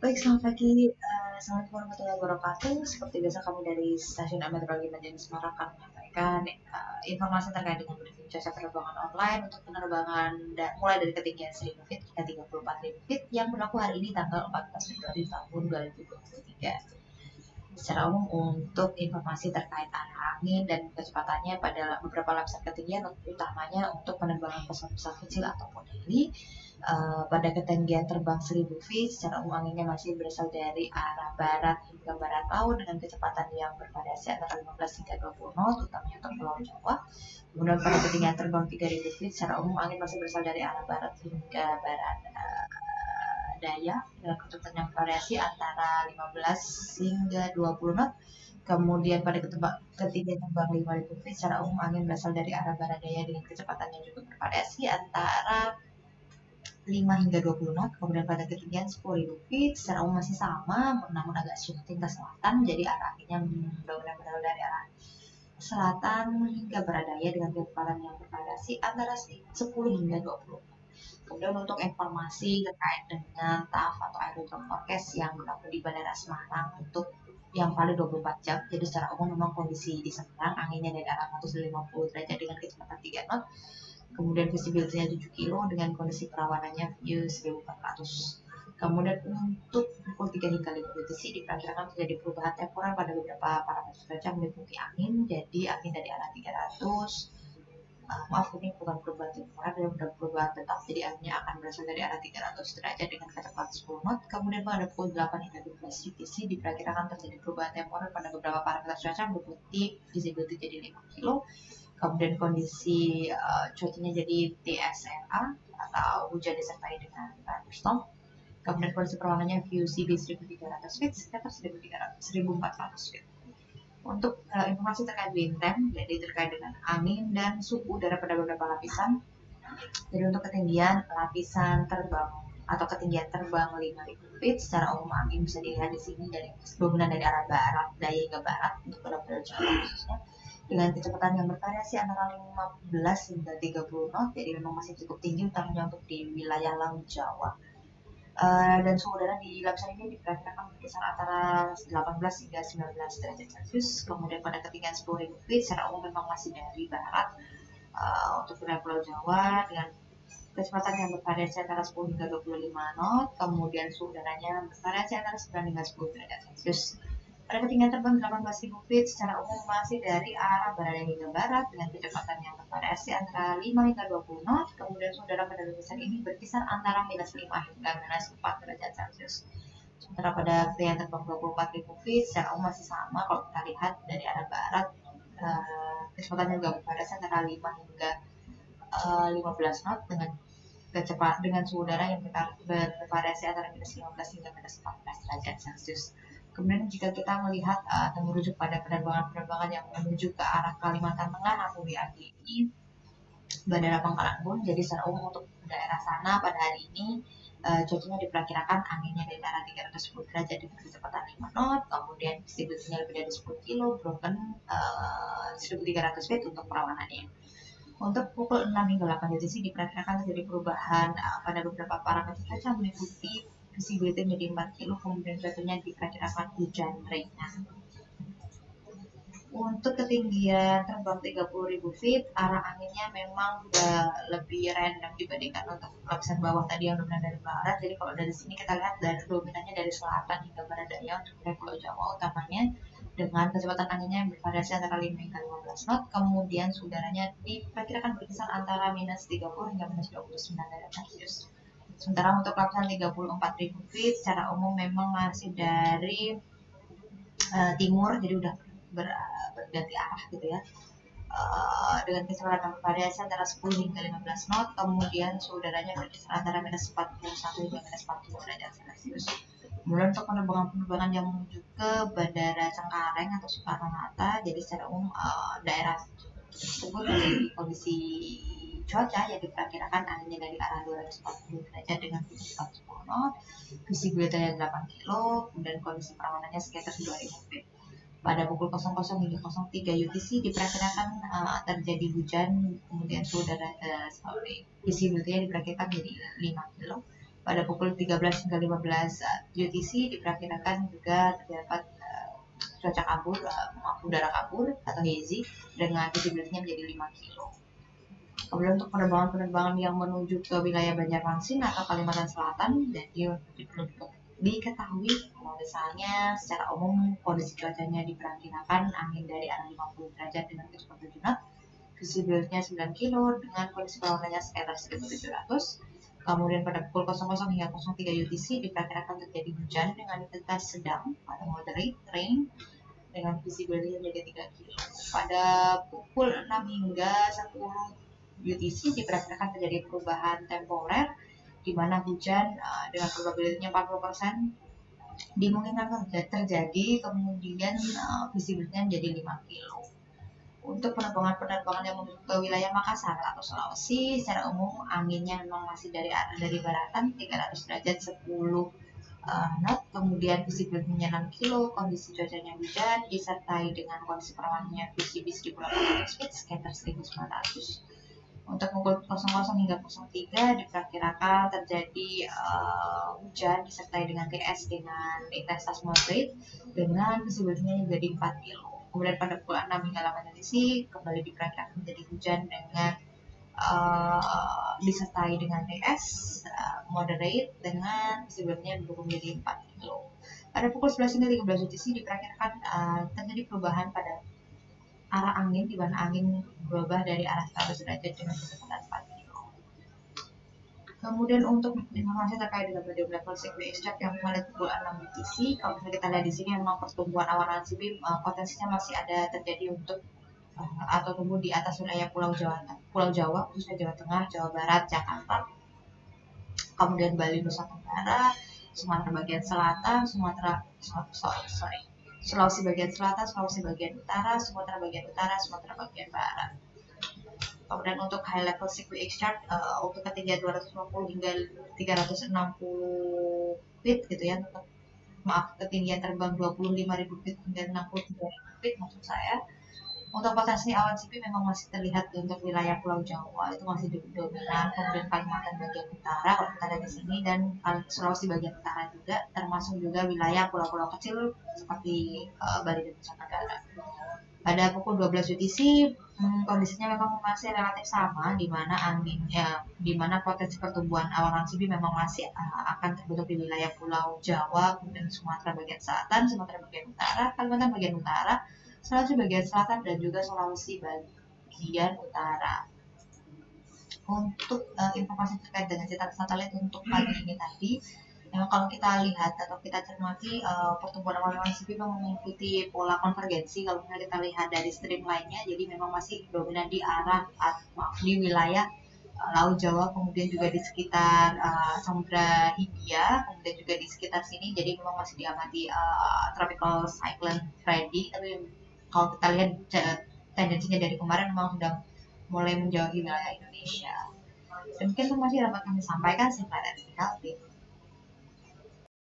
Baik, selamat pagi. Assalamualaikum warahmatullahi wabarakatuh. Seperti biasa kami dari Stasiun Meteorologi Madani Semarang akan menyampaikan informasi terkait dengan briefing cuaca penerbangan online untuk penerbangan mulai dari ketinggian 1000 feet hingga 34.000 feet yang berlaku hari ini tanggal 14 Februari tahun 2023. Secara umum untuk informasi terkait arah angin dan kecepatannya pada beberapa lapisan ketinggian, utamanya untuk penerbangan pesawat-pesawat kecil ataupun heli. Pada ketinggian terbang 1000 feet, secara umum anginnya masih berasal dari arah barat hingga barat laut dengan kecepatan yang bervariasi antara 15 hingga 20 knot, utamanya untuk Pulau Jawa. Kemudian pada ketinggian terbang 3000 feet, secara umum angin masih berasal dari arah barat hingga barat daya dengan kecepatan yang bervariasi antara 15 hingga 20 knot. Kemudian pada ketinggian terbang 5000 feet, secara umum angin berasal dari arah barat daya dengan kecepatan yang juga bervariasi antara 5 hingga 20 knot. Kemudian pada ketinggian 10.000 feet secara umum masih sama, namun agak shifting ke selatan, jadi arah anginnya benar-benar berasal dari arah selatan hingga barat daya dengan kecepatan yang bervariasi antara 10 hingga 20 knot. Kemudian untuk informasi terkait dengan TAF atau Air Weather Forecast yang berlaku di Bandara Semarang untuk yang paling 24 jam. Jadi secara umum memang kondisi di Semarang anginnya dari arah 150 derajat dengan kecepatan 3 knot. Kemudian visibility-nya 7 kilo dengan kondisi perawanannya view 1400. Kemudian untuk pukul 3 hingga 5 UTC diperkirakan terjadi perubahan temporer pada beberapa parameter cuaca meliputi angin. Jadi angin dari arah 300, maaf ini bukan perubahan temporer, dan perubahan tetap, jadi anginnya akan berasal dari arah 300 derajat dengan kecepatan 10 knot. Kemudian pada pukul 8 hingga 12 UTC diperkirakan terjadi perubahan temporer pada beberapa parameter cuaca meliputi visibility jadi 5 kilo. Kemudian kondisi cuacanya jadi TSLA atau hujan disertai dengan thunderstorm. Kemudian kondisi perawanannya VUCB 1300 feet, sekitar 1400 feet. Untuk informasi terkait wind time, jadi terkait dengan angin dan suhu udara pada beberapa lapisan. Jadi untuk ketinggian lapisan terbang atau ketinggian terbang 5000 feet, secara umum angin bisa dilihat di sini dari dominan dari arah barat daya hingga barat untuk Pulau Jawa khususnya, dengan kecepatan yang bervariasi antara 15 hingga 30 knot, jadi memang masih cukup tinggi utamanya untuk di wilayah Laut Jawa. Dan suhu udara di lapisan ini diperkirakan berkisar antara 18 hingga 19 derajat Celcius. Kemudian pada ketinggian 10.000 feet secara umum memang masih dari barat untuk wilayah Pulau Jawa dengan kecepatan yang bervariasi antara 10 hingga 25 knot. Kemudian suhu udaranya bervariasi antara 9 hingga 10 derajat Celcius. Pada ketinggian terbang 18.000 feet secara umum masih dari arah barat hingga barat dengan kecepatan yang bervariasi antara 5 hingga 20 knot. Kemudian suhu udara pada lapisan ini berkisar antara minus 5 hingga minus 4 derajat Celcius. Sementara pada ketinggian terbang 24.000 feet secara umum masih sama, kalau kita lihat dari arah barat kecepatan juga bervariasi antara 5 hingga 15 knot dengan suhu udara yang bervariasi antara minus 15 hingga minus 14 derajat Celcius. Kemudian jika kita melihat atau merujuk pada penerbangan-penerbangan yang menuju ke arah Kalimantan Tengah atau WAGI, Bandara Pangkalan Bun, jadi secara umum untuk daerah sana pada hari ini cuacanya diperkirakan anginnya dari arah 310 derajat dengan kecepatan 5 knot, kemudian visibility-nya lebih dari 10 kilo, broken 1300 feet untuk perawanannya. Untuk pukul 6 hingga 8 UTC diperkirakan terjadi perubahan pada beberapa parameter cuaca meliputi visibility menjadi 4 kilo, kemudian cuacanya diperkirakan hujan ringan. Untuk ketinggian terbang 30.000 feet, arah anginnya memang udah lebih random dibandingkan untuk lapisan bawah tadi yang dominan dari barat. Jadi kalau dari sini kita lihat dari dominannya dari selatan hingga barat daya untuk Pulau Jawa utamanya, dengan kecepatan anginnya yang bervariasi antara 5 hingga 15 knot. Kemudian udaranya diperkirakan berkisar antara minus 30 hingga minus 29 derajat Celcius. Sementara untuk lapisan 34.000 feet secara umum memang masih dari timur, jadi udah berganti arah gitu ya, dengan kecepatan bervariasi antara 10 hingga 15 knot. Kemudian suhu udaranya berkisar antara minus 41 hingga minus 40 derajat Celcius. Kemudian untuk penerbangan yang menuju ke Bandara Cengkareng atau Soekarno-Hatta, jadi secara umum daerah tersebut dari kondisi cuaca yang diperkirakan anginnya dari arah 240 derajat dengan kecepatan 10 knot, visibility 8 kilo, kemudian kondisi perawanannya sekitar 2000 feet. Pada pukul 00 hingga 03 UTC diperkirakan terjadi hujan, kemudian suhu udara visibility-nya diperkirakan jadi 5 kilo. Pada pukul 13 hingga 15 UTC diperkirakan juga terdapat cuaca kabur, udara kabur atau hazy dengan visibility-nya menjadi 5 kilo. Kemudian untuk penerbangan-penerbangan yang menuju ke wilayah Banjarmasin atau Kalimantan Selatan, jadi perlu diketahui kalau misalnya secara umum kondisi cuacanya diperkirakan angin dari arah 50 derajat dengan kecepatan 7 knot, visibility-nya 9 kilo dengan kondisi perlawanannya sekitar 1700. Kemudian pada pukul 00 hingga 03 UTC diperkirakan terjadi hujan dengan intensitas sedang pada moderate rain dengan visibility menjadi 3 kilo. Pada pukul 6 hingga 10 UTC diperkirakan terjadi perubahan temporer di mana hujan dengan probability-nya 40% dimungkinkan terjadi, kemudian visibility-nya menjadi 5 kilo. Untuk penerbangan-penerbangan yang menuju ke wilayah Makassar atau Sulawesi, secara umum anginnya memang masih dari baratan 300 derajat 10 knot, kemudian visibility-nya 6 kilo, kondisi cuacanya hujan disertai dengan kondisi perawanannya VCB 1800 feet sekitar 1900. Untuk pukul 00 hingga 03 diperkirakan terjadi hujan disertai dengan TS dengan intensitas moderate dengan visibility-nya menjadi 4 kilo. Kemudian pada pukul 6 hingga 8 UTC kembali diperkirakan menjadi hujan dengan disertai dengan TS moderate dengan visibility-nya menjadi 4 kilo. Pada pukul 11 hingga 13 UTC diperkirakan terjadi perubahan pada arah angin, di mana angin berubah dari arah 100 derajat dengan kecepatan 4 kilo. Kemudian untuk informasi terkait dengan medium level circuit exchange yang pada pukul 6 UTC, kalau kita lihat di sini memang pertumbuhan awan lansip potensinya masih ada terjadi untuk atau tumbuh di atas wilayah Pulau Jawa, khususnya Jawa Tengah, Jawa Barat, Jakarta, kemudian Bali, Nusa Tenggara, Sumatera bagian selatan, Sulawesi bagian selatan, Sulawesi bagian utara, Sumatera bagian utara, Sumatera bagian barat. Kemudian untuk high level circuit exchange untuk ketinggian 250 hingga 360 feet gitu ya, ketinggian terbang 25.000 feet hingga 63.000 feet maksud saya. Untuk potensi awan sipit memang masih terlihat untuk wilayah Pulau Jawa itu masih dominan, kemudian Kalimantan bagian utara kalau kita lihat di sini, dan Sulawesi bagian utara juga, termasuk juga wilayah pulau-pulau kecil seperti Bali dan Nusa Tenggara. Pada pukul 12 UTC kondisinya memang masih relatif sama, di mana potensi pertumbuhan awan amfibi memang masih akan terbentuk di wilayah Pulau Jawa, kemudian Sumatera bagian selatan, Sumatera bagian utara, Kalimantan bagian utara, Sulawesi bagian selatan, dan juga Sulawesi bagian utara. Untuk informasi terkait dengan cetak satelit untuk pagi ini tadi, memang kalau kita lihat atau kita cermati pertumbuhan awan amfibi memang mengikuti pola konvergensi. Kalau kita lihat dari streamline-nya, jadi memang masih dominan di arah di wilayah Laut Jawa, kemudian juga di sekitar Samudra Hindia, kemudian juga di sekitar sini. Jadi memang masih diamati tropical cyclone Freddy, tapi kalau kita lihat tendensinya dari kemarin memang sudah mulai menjauhi wilayah Indonesia. Demikian informasi dapat kami sampaikan. Saya Clara.